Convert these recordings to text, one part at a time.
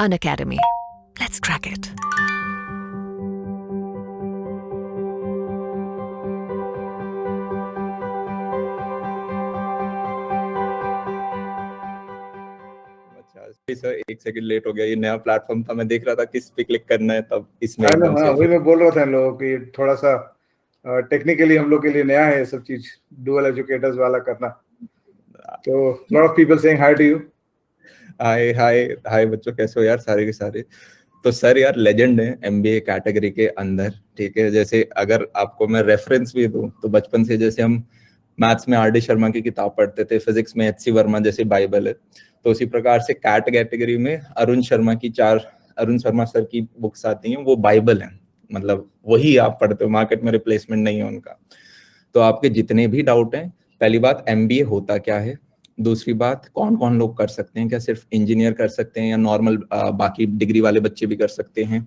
Unacademy. Let's crack it. Sir एक second late हो गया, ये नया प्लेटफॉर्म था, मैं देख रहा था किस पे क्लिक करना है, तब इसमें एकदम से वही मैं बोल रहा था इन लोगों की थोड़ा सा टेक्निकली हम लोग के लिए नया है ये सब चीज, डुअल एजुकेटर्स वाला करना। तो lot of people saying hi to you. Hi hi hi बच्चों, कैसे हो यार सारे के सारे। तो सर यार लेजेंड है एमबीए कैटेगरी के अंदर, ठीक है। जैसे अगर आपको मैं रेफरेंस भी दूं तो बचपन से जैसे हम मैथ्स में आर डी शर्मा की किताब पढ़ते थे, फिजिक्स में एच सी वर्मा जैसी बाइबल है, तो उसी प्रकार से कैट कैटेगरी में अरुण शर्मा सर की बुक्स आती हैं, वो बाइबल है, मतलब वही आप पढ़ते हो, मार्केट में रिप्लेसमेंट नहीं है उनका। तो आपके जितने भी डाउट हैं, पहली बात एमबीए होता क्या है, दूसरी बात कौन कौन लोग कर सकते हैं, क्या सिर्फ इंजीनियर कर सकते हैं या नॉर्मल बाकी डिग्री वाले बच्चे भी कर सकते हैं।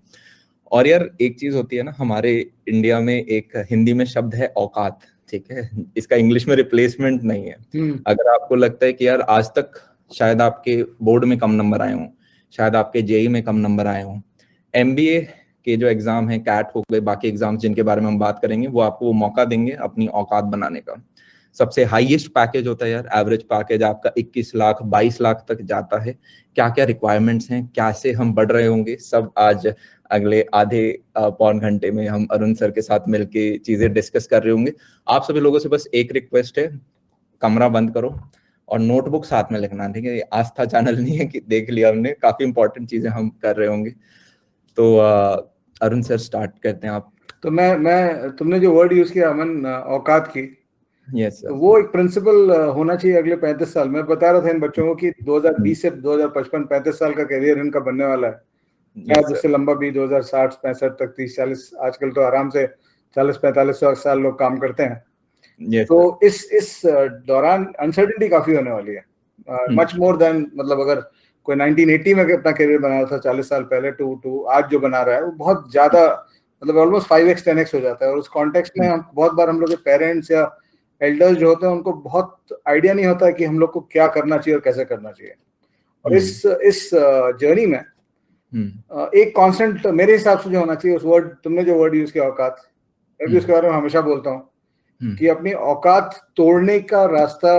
और यार एक चीज होती है ना, हमारे इंडिया में एक हिंदी में शब्द है औकात, ठीक है, इसका इंग्लिश में रिप्लेसमेंट नहीं है। अगर आपको लगता है कि यार आज तक शायद आपके बोर्ड में कम नंबर आए हों, शायद आपके जेई में कम नंबर आए हों, एमबीए के जो एग्जाम है, कैट हो गए, बाकी एग्जाम्स जिनके बारे में हम बात करेंगे, वो आपको वो मौका देंगे अपनी औकात बनाने का। सबसे हाईएस्ट पैकेज होता है यार, एवरेज पैकेज आपका 21 लाख 22 लाख तक जाता है। क्या क्या रिक्वायरमेंट्स हैं, कैसे हम बढ़ रहे होंगे, सब आज अगले आधे पौन घंटे में हम अरुण सर के साथ मिलके चीजें डिस्कस कर रहे होंगे। आप सभी लोगों से बस एक रिक्वेस्ट है, कमरा बंद करो और नोटबुक साथ में लिखना, ठीक है। आस्था चैनल नहीं है कि देख लिया हमने, काफी इंपॉर्टेंट चीजें हम कर रहे होंगे। तो अरुण सर स्टार्ट करते हैं आप। तो मैं तुमने जो वर्ड यूज किया अमन, औकात की, यस सर, तो वो एक प्रिंसिपल होना चाहिए अगले 35 साल। मैं बता रहा था इन बच्चों को कि 2020 से 2055 35 साल का कैरियर इनका बनने वाला है, शायद उससे लंबा भी 2060 65 तक, 30 40, आजकल तो आराम से 40 45 साल लोग काम करते हैं। तो इस दौरान अनसर्टेनिटी काफी होने वाली है, मच मोर देन, मतलब अगर कोई 1980 में अपना करियर बनाया था 40 साल पहले टू आज जो बना रहा है, वो बहुत ज्यादा, मतलब ऑलमोस्ट 5x 10x हो जाता है। और उस कॉन्टेक्स्ट में बहुत बार हम लोग के पेरेंट्स या एल्डर्स जो होते हैं उनको बहुत आइडिया नहीं होता है कि हम लोग को क्या करना चाहिए और कैसे करना चाहिए। और इस जर्नी में एक कांस्टेंट मेरे हिसाब से जो होना चाहिए, उस वर्ड तुमने जो वर्ड यूज किया औकात, मैं भी उसके बारे में हमेशा बोलता हूँ कि अपनी औकात तोड़ने का रास्ता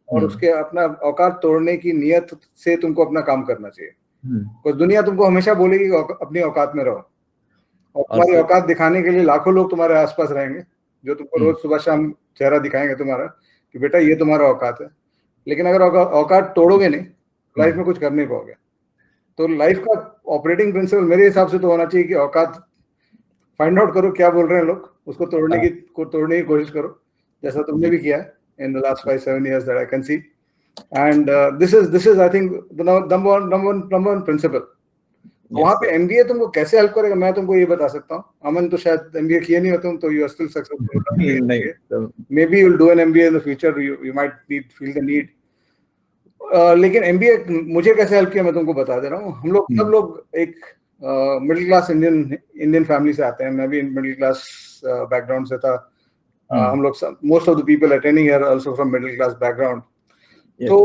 और उसके अपना औकात तोड़ने की नियत से तुमको अपना काम करना चाहिए। कुछ दुनिया तुमको हमेशा बोलेगी अपनी औकात में रहो, और तुम्हारी औकात दिखाने के लिए लाखों लोग तुम्हारे आसपास रहेंगे जो तुमको रोज सुबह शाम चेहरा दिखाएंगे तुम्हारा कि बेटा ये तुम्हारा औकात है। लेकिन अगर औकात तोड़ोगे नहीं, लाइफ में कुछ कर नहीं पाओगे। तो लाइफ का ऑपरेटिंग प्रिंसिपल मेरे हिसाब से तो होना चाहिए कि औकात फाइंड आउट करो क्या बोल रहे हैं लोग, उसको तोड़ने की कोशिश करो, जैसा तुमने भी किया है in the last 5-7 years that I can see. And this is I think the number one principle. वहां पे एमबीए तुमको कैसे हेल्प करेगा मैं तुमको ये बता सकता हूँ। अमन तो शायद एमबीए किए नहीं हो तुम, तो you are still successful, maybe you will do an MBA in the future, you might feel the need. लेकिन एमबीए मुझे कैसे हेल्प किया मैं तुमको बता दे रहा हूँ। हम लोग सब लोग एक मिडिल क्लास इंडियन फैमिली से आते हैं, मैं भी मिडिल क्लास बैकग्राउंड से था। हम लोग most of the people attending here also from middle class background. तो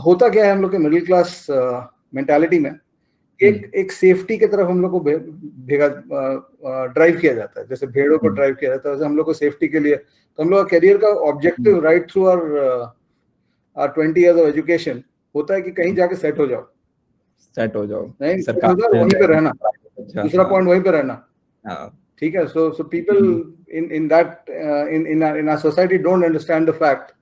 होता क्या है, हम लोग के मिडिल क्लास मेंटालिटी में एक सेफ्टी की तरफ हम लोग को ड्राइव किया जाता है, जैसे भेड़ों को ड्राइव किया जाता है, वैसे हम लोग को सेफ्टी के लिए। तो हम लोग का करियर का objective right through our 20 years of education होता है कि कहीं जाके सेट हो जाओ नहीं, वहीं पे रहना, दूसरा पॉइंट वहीं पे रहना, ठीक है। So people in that in our society don't understand the fact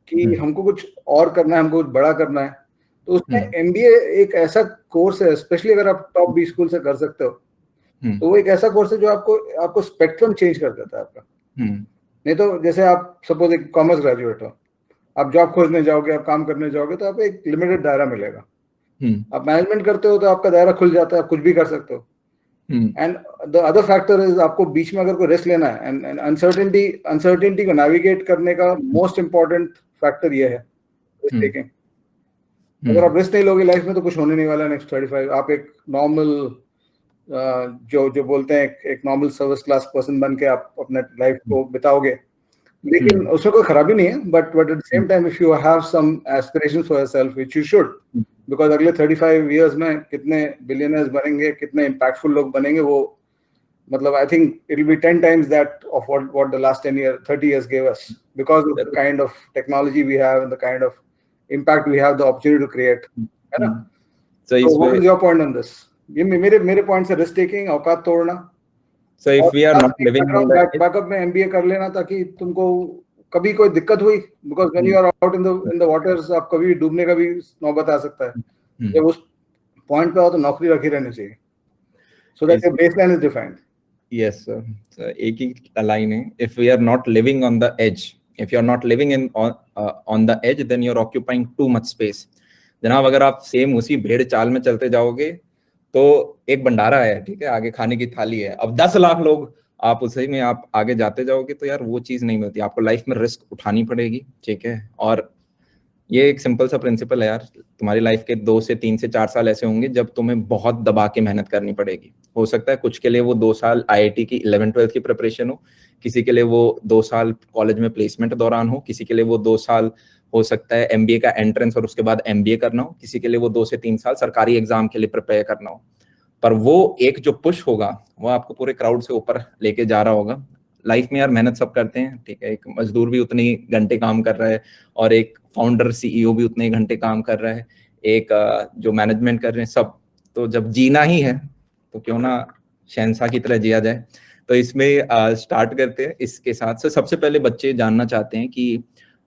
कि हमको कुछ और करना है, हमको कुछ बड़ा करना है। तो उसमें एमबीए एक ऐसा कोर्स है, स्पेशली अगर आप टॉप 20 स्कूल से कर सकते हो, तो वो एक ऐसा कोर्स है जो आपको स्पेक्ट्रम चेंज कर देता है आपका। नहीं तो जैसे आप सपोज एक कॉमर्स ग्रेजुएट हो, आप जॉब खोजने जाओगे, आप काम करने जाओगे, तो आपको एक लिमिटेड दायरा मिलेगा। आप मैनेजमेंट करते हो तो आपका दायरा खुल जाता है, आप कुछ भी कर सकते हो। And the other factor is, आपको बीच में अगर कोई रिस्क लेना है, एंड अनसर्टेनिटी को नेविगेट करने का मोस्ट इंपॉर्टेंट फैक्टर ये है रिस्क टेकिंग। अगर आप रिस्क नहीं लोगे लाइफ में तो कुछ होने नहीं वाला नेक्स्ट 35। आप एक नॉर्मल जो बोलते हैं एक नॉर्मल सर्विस क्लास पर्सन बन के आप अपने लाइफ को बिताओगे, लेकिन उसमें कोई खराबी नहीं है। But at the same time if you have some aspirations for yourself which you should, because अगले 35 इयर्स में कितने बिलियनर्स बनेंगे, कितने इम्पैक्टफुल लोग बनेंगे, वो मतलब I think it will be 10 times that of what the last 30 years gave us, because of the kind of technology we have and the kind of impact we have the opportunity to create, है ना? So what is your point on this? ये मेरे point से risk taking, औकात तोड़ना. So if we are not living on the backup में MBA कर लेना ताकि तुमको कभी कोई दिक्कत हुई, because when you are out in the waters, आप कभी डूबने का भी नौबत आ सकता है. जब उस पॉइंट पे हो तो नौकरी रखी रहनी चाहिए, so that your baseline is defined. Yes, sir. So, एक ही लाइन है, if we are not living on the edge, if you are not living on the edge, then you are occupying too much space. जनाब, अगर आप same उसी भेड़ चाल में चलते जाओगे तो एक भंडारा है, ठीक है, आगे खाने की थाली है, अब 10 लाख लोग, आप उसी में आप आगे जाते जाओगे तो यार वो चीज नहीं मिलती. आपको लाइफ में रिस्क उठानी पड़ेगी, ठीक है. और ये एक सिंपल सा प्रिंसिपल है यार, तुम्हारी लाइफ के 2 से 3 से 4 साल ऐसे होंगे जब तुम्हें बहुत दबा के मेहनत करनी पड़ेगी. हो सकता है कुछ के लिए वो 2 साल IIT की 11th-12th की प्रिपरेशन हो, किसी के लिए वो 2 साल कॉलेज में प्लेसमेंट दौरान हो, किसी के लिए वो 2 साल हो सकता है MBA का एंट्रेंस और उसके बाद MBA करना हो, किसी के लिए वो 2 से 3 साल सरकारी एग्जाम के लिए प्रिपेयर करना हो. पर वो एक जो पुश होगा वो आपको पूरे क्राउड से ऊपर लेके जा रहा होगा. लाइफ में यार मेहनत सब करते हैं, ठीक है, एक मजदूर भी उतने घंटे काम कर रहा है और एक फाउंडर CEO भी उतने घंटे काम कर रहा है, एक जो मैनेजमेंट कर रहे हैं सब. तो जब जीना ही है तो क्यों ना शहंशाह की तरह जिया जाए. तो इसमें स्टार्ट करते हैं इसके साथ से. सबसे पहले बच्चे जानना चाहते हैं कि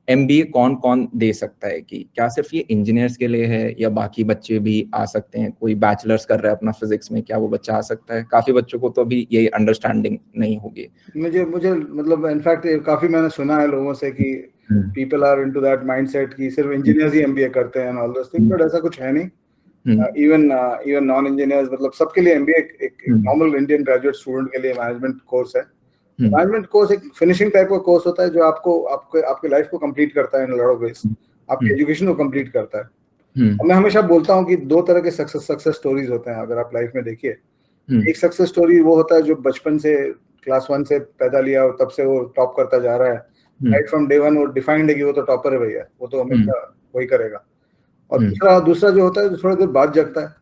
MBA कौन कौन दे सकता है, कि क्या सिर्फ ये इंजीनियर्स के लिए है या बाकी बच्चे भी आ सकते हैं. कोई बैचलर्स कर रहा है अपना फिजिक्स में, क्या वो बच्चा आ सकता है? काफी बच्चों को तो अभी ये अंडरस्टैंडिंग नहीं होगी. मुझे मतलब इनफैक्ट काफी मैंने सुना है लोगों से कि people are into that mindset कि सिर्फ इंजीनियर्स ही MBA करते हैं and all those things, but ऐसा कुछ है नहीं. इवन नॉन इंजीनियर्स, मतलब सबके लिए MBA एक नॉर्मल इंडियन ग्रेजुएट स्टूडेंट के लिए मैनेजमेंट कोर्स है. मैनेजमेंट कोर्स एक फिनिशिंग टाइप का कोर्स होता है जो आपके लाइफ को कंप्लीट करता है इन लॉट ऑफ वेज, आपकी एजुकेशन को कंप्लीट करता है. और मैं हमेशा बोलता हूँ कि 2 तरह के सक्सेस स्टोरीज होते हैं अगर आप लाइफ में देखिए. एक सक्सेस स्टोरी वो होता है जो बचपन से क्लास 1 से पैदा लिया और तब से वो टॉप करता जा रहा है, राइट फ्रॉम डे 1 वो डिफाइंड है कि वो तो टॉपर है भैया, वो तो हमेशा वही करेगा. और दूसरा जो होता है जो थोड़ा देर बाद जगता है,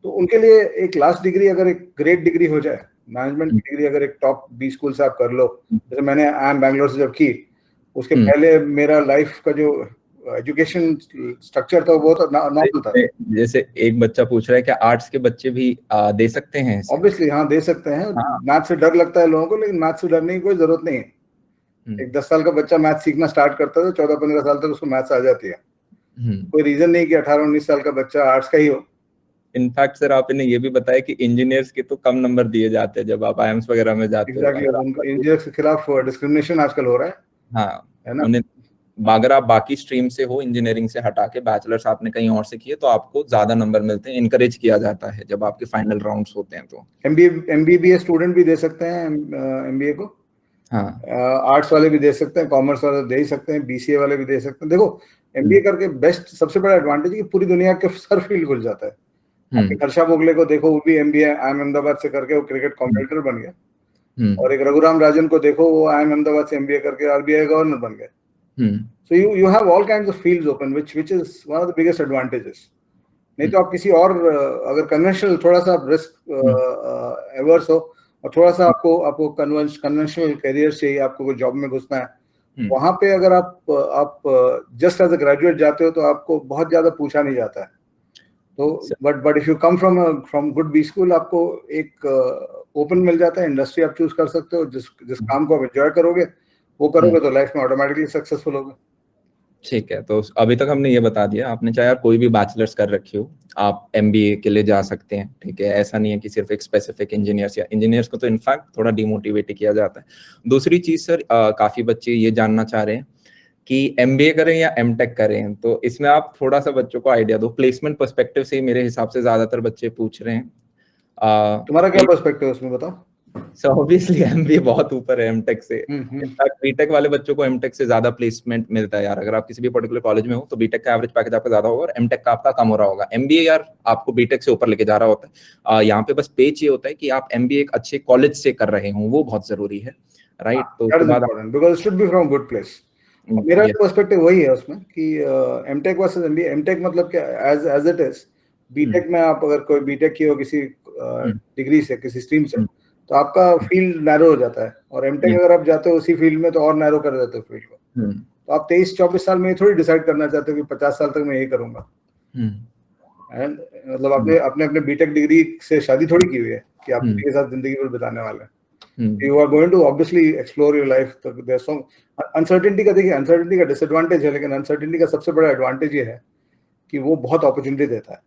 तो उनके लिए एक लास्ट डिग्री अगर एक ग्रेट डिग्री हो जाए, मैनेजमेंट की डिग्री अगर एक टॉप B स्कूल से आप कर लो, जैसे मैंने IIM बैंगलोर से जब की, उसके पहले मेरा लाइफ का जो एजुकेशन स्ट्रक्चर था वो तो नॉर्मल था. जैसे एक बच्चा पूछ रहा है कि आर्ट्स के बच्चे भी दे सकते हैं? ऑब्वियसली हाँ, दे सकते हैं. मैथ से डर लगता है लोगों को, लेकिन मैथ से डरने की कोई जरूरत नहीं है. एक 10 साल का बच्चा मैथ सीखना स्टार्ट करता है तो 14-15 साल तक उसको मैथ्स आ जाती है. कोई रीजन नहीं कि 18-19 साल का बच्चा आर्ट्स का ही हो. इनफैक्ट सर आपने ये भी बताया कि इंजीनियर्स के तो कम नंबर दिए जाते हैं जब आप IIMs वगैरह में जाते हो. एग्जैक्टली, इंजीनियर्स के खिलाफ डिस्क्रिमिनेशन आजकल हो रहा है. हाँ, है ना. अगर आप बाकी स्ट्रीम से हो, इंजीनियरिंग से हटा के बैचलर्स आपने कहीं और से किए, तो आपको ज्यादा नंबर मिलते हैं, इनकरेज किया जाता है जब आपके फाइनल राउंड्स होते हैं. तो MBBS स्टूडेंट भी दे सकते हैं MBA को. हाँ, आर्ट्स वाले भी दे सकते हैं, कॉमर्स वाले दे ही सकते हैं, BCA वाले भी दे सकते हैं. देखो MBA करके बेस्ट सबसे बड़ा एडवांटेज है कि पूरी दुनिया के सर फील्ड खुल जाता है. हर्षा भोगले को देखो, वो भी MBA IIM अहमदाबाद से करके वो क्रिकेट कमेंटेटर बन गया. और एक रघुराम राजन को देखो, वो IIM अहमदाबाद से MBA करके RBI गवर्नर बन गए. So you have all kinds of fields open, which is one of the biggest advantages. नहीं तो आप किसी और अगर कन्वेंशनल थोड़ा सा रिस्क एवर्स हो और थोड़ा सा आपको कन्वेंशनल करियर चाहिए, आपको कोई जॉब में घुसना है, वहां पे अगर आप जस्ट एज अ ग्रेजुएट जाते हो तो आपको बहुत ज्यादा पूछा नहीं जाता है. तो but if you come from good B school, आपको एक ओपन मिल जाता है, इंडस्ट्री आप चूज कर सकते हो, जिस काम को आप एंजॉय करोगे वो करोगे तो लाइफ में ऑटोमेटिकली सक्सेसफुल होगे. ठीक है. तो अभी तक हमने ये बता दिया, आपने चाहे यार कोई भी बैचलर्स कर रखी हो, आप MBA के लिए जा सकते हैं, ठीक है. ऐसा नहीं है कि सिर्फ एक स्पेसिफिक इंजीनियर्स को तो इनफैक्ट थोड़ा डिमोटिवेट किया जाता है. दूसरी चीज सर, काफी बच्चे ये जानना चाह रहे हैं कि MBA करें या MTech करें, तो इसमें आप थोड़ा सा बच्चों को आइडिया दो. प्लेसमेंट पर्सपेक्टिव से मेरे हिसाब से ज्यादातर बच्चे पूछ रहे हैं. तुम्हारा क्या पर्सपेक्टिव है उसमें, बताओ. So obviously MBA बहुत ऊपर है MTech से. इनफैक्ट BTech वाले बच्चों को MTech से ज्यादा प्लेसमेंट मिलता है यार. अगर आप किसी भी पर्टिकुलर कॉलेज में हो तो BTech का एवरेज पैकेज आपका ज्यादा होगा और MTech का आपका कम हो रहा होगा. MBA यार आपको BTech से ऊपर लेके जा रहा होता है. यहाँ पे बस पेच ये होता है कि आप MBA एक अच्छे कॉलेज से कर रहे हो, वो बहुत जरूरी है, राइट. तो because it should be from good place. मेरा पर्सपेक्टिव वही है उसमें कि एमटेक वर्सेस एमबीए। एमटेक मतलब क्या, एज इट इज बीटेक में आप अगर कोई बीटेक की हो किसी डिग्री से, किसी स्ट्रीम से, तो आपका फील्ड नैरो हो जाता है, और एमटेक अगर आप जाते हो उसी फील्ड में तो और नैरो कर देते हो फील्ड को। तो आप 23-24 साल में थोड़ी डिसाइड करना चाहते हो कि 50 साल तक मैं यही करूंगा। मतलब आपने अपने बीटेक डिग्री से शादी थोड़ी की हुई है कि आप के साथ जिंदगी भर बिताने वाले हैं। You are going to obviously explore your life. तो there's so uncertainty का, देखिए uncertainty का डिसएडवांटेज है, लेकिन uncertainty का सबसे बड़ा एडवांटेज ये है कि वो बहुत अपॉर्चुनिटी देता है।